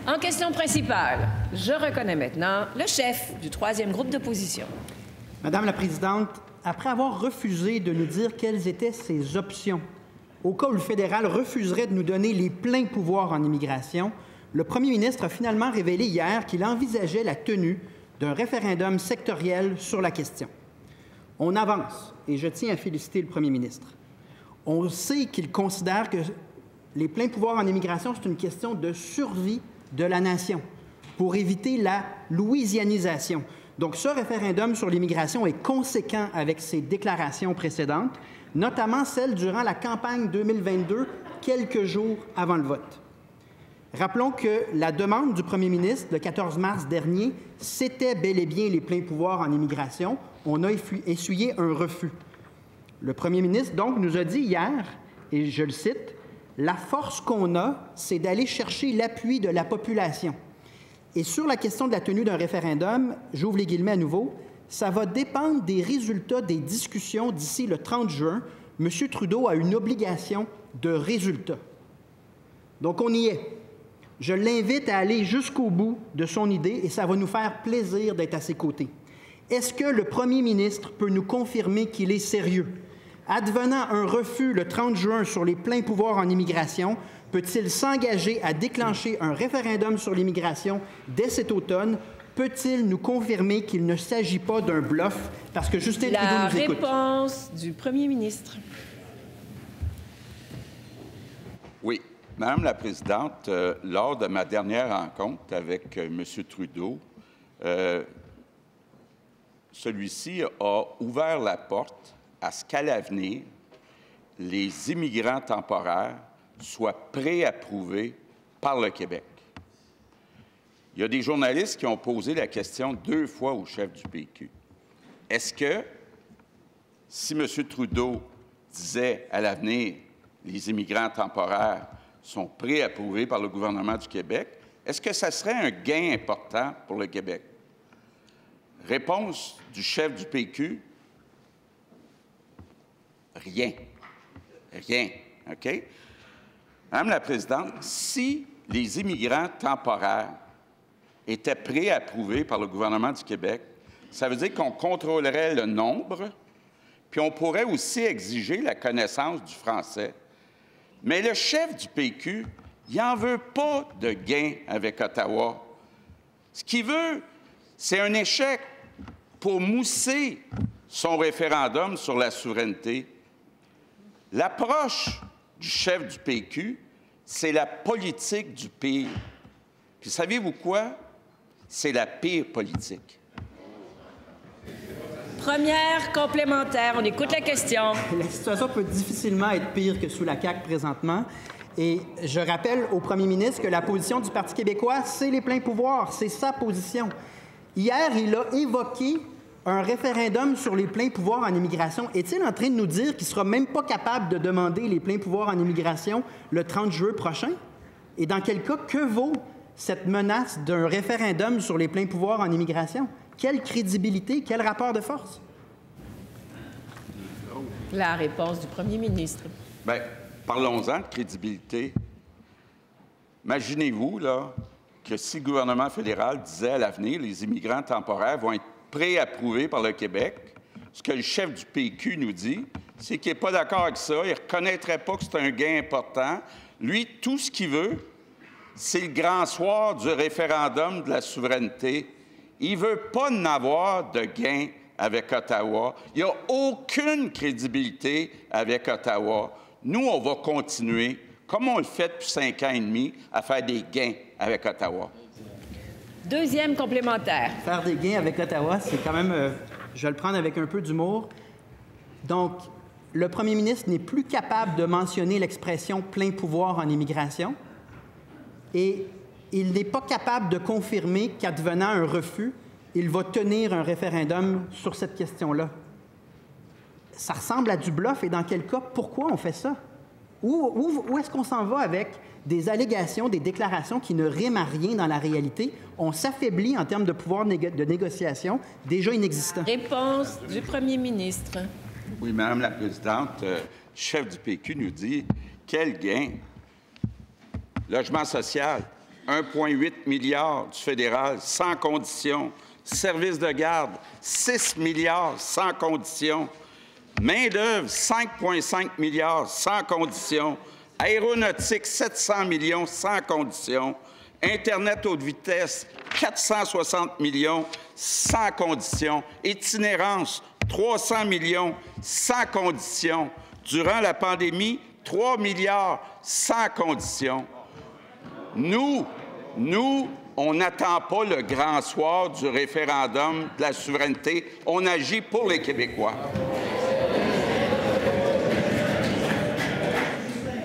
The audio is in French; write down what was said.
En question principale, je reconnais maintenant le chef du troisième groupe d'opposition. Madame la Présidente, après avoir refusé de nous dire quelles étaient ses options, au cas où le fédéral refuserait de nous donner les pleins pouvoirs en immigration, le premier ministre a finalement révélé hier qu'il envisageait la tenue d'un référendum sectoriel sur la question. On avance, et je tiens à féliciter le premier ministre. On sait qu'il considère que les pleins pouvoirs en immigration, c'est une question de survie de la nation pour éviter la louisianisation. Donc, ce référendum sur l'immigration est conséquent avec ses déclarations précédentes, notamment celles durant la campagne 2022, quelques jours avant le vote. Rappelons que la demande du premier ministre le 14 mars dernier, c'était bel et bien les pleins pouvoirs en immigration. On a essuyé un refus. Le premier ministre, donc, nous a dit hier, et je le cite, « La force qu'on a, c'est d'aller chercher l'appui de la population. » Et sur la question de la tenue d'un référendum, j'ouvre les guillemets à nouveau, ça va dépendre des résultats des discussions d'ici le 30 juin. M. Trudeau a une obligation de résultat. Donc, on y est. Je l'invite à aller jusqu'au bout de son idée et ça va nous faire plaisir d'être à ses côtés. Est-ce que le premier ministre peut nous confirmer qu'il est sérieux? Advenant un refus le 30 juin sur les pleins pouvoirs en immigration, peut-il s'engager à déclencher un référendum sur l'immigration dès cet automne? Peut-il nous confirmer qu'il ne s'agit pas d'un bluff? Parce que Justin Trudeau nous écoute. La réponse du premier ministre. Oui. Madame la Présidente, lors de ma dernière rencontre avec M. Trudeau, celui-ci a ouvert la porte à ce qu'à l'avenir, les immigrants temporaires soient préapprouvés par le Québec. Il y a des journalistes qui ont posé la question 2 fois au chef du PQ. Est-ce que, si M. Trudeau disait à l'avenir, les immigrants temporaires sont préapprouvés par le gouvernement du Québec, est-ce que ça serait un gain important pour le Québec? Réponse du chef du PQ, rien. Rien. OK? Madame la Présidente, si les immigrants temporaires étaient préapprouvés par le gouvernement du Québec, ça veut dire qu'on contrôlerait le nombre, puis on pourrait aussi exiger la connaissance du français. Mais le chef du PQ, il n'en veut pas de gain avec Ottawa. Ce qu'il veut, c'est un échec pour mousser son référendum sur la souveraineté. L'approche du chef du PQ, c'est la politique du pire. Puis savez-vous quoi? C'est la pire politique. Première complémentaire. On écoute la question. La situation peut difficilement être pire que sous la CAQ présentement. Et je rappelle au premier ministre que la position du Parti québécois, c'est les pleins pouvoirs. C'est sa position. Hier, il a évoqué un référendum sur les pleins pouvoirs en immigration. Est-il en train de nous dire qu'il ne sera même pas capable de demander les pleins pouvoirs en immigration le 30 juin prochain? Et dans quel cas, que vaut cette menace d'un référendum sur les pleins pouvoirs en immigration? Quelle crédibilité, quel rapport de force? La réponse du premier ministre. Bien, parlons-en de crédibilité. Imaginez-vous, là, que si le gouvernement fédéral disait à l'avenir les immigrants temporaires vont être préapprouvés par le Québec, ce que le chef du PQ nous dit, c'est qu'il n'est pas d'accord avec ça, il ne reconnaîtrait pas que c'est un gain important. Lui, tout ce qu'il veut, c'est le grand soir du référendum de la souveraineté. Il ne veut pas en avoir de gain avec Ottawa. Il n'y a aucune crédibilité avec Ottawa. Nous, on va continuer, comme on le fait depuis 5 ans et demi, à faire des gains avec Ottawa. Deuxième complémentaire. Faire des gains avec Ottawa, c'est quand même, je vais le prendre avec un peu d'humour. Donc, le premier ministre n'est plus capable de mentionner l'expression « plein pouvoir en immigration » et il n'est pas capable de confirmer qu'advenant un refus, il va tenir un référendum sur cette question-là. Ça ressemble à du bluff et dans quel cas, pourquoi on fait ça? Où est-ce qu'on s'en va avec des allégations, des déclarations qui ne riment à rien dans la réalité? On s'affaiblit en termes de pouvoir de négociation déjà inexistant. Réponse du premier ministre. Oui, Madame la Présidente, le chef du PQ nous dit quel gain? Logement social. 1,8 milliard du fédéral sans condition. Services de garde, 6 milliards sans condition. Main-d'œuvre, 5,5 milliards sans condition. Aéronautique, 700 millions sans condition. Internet haute vitesse, 460 millions sans condition. Itinérance, 300 millions sans condition. Durant la pandémie, 3 milliards sans condition. Nous, on n'attend pas le grand soir du référendum de la souveraineté. On agit pour les Québécois.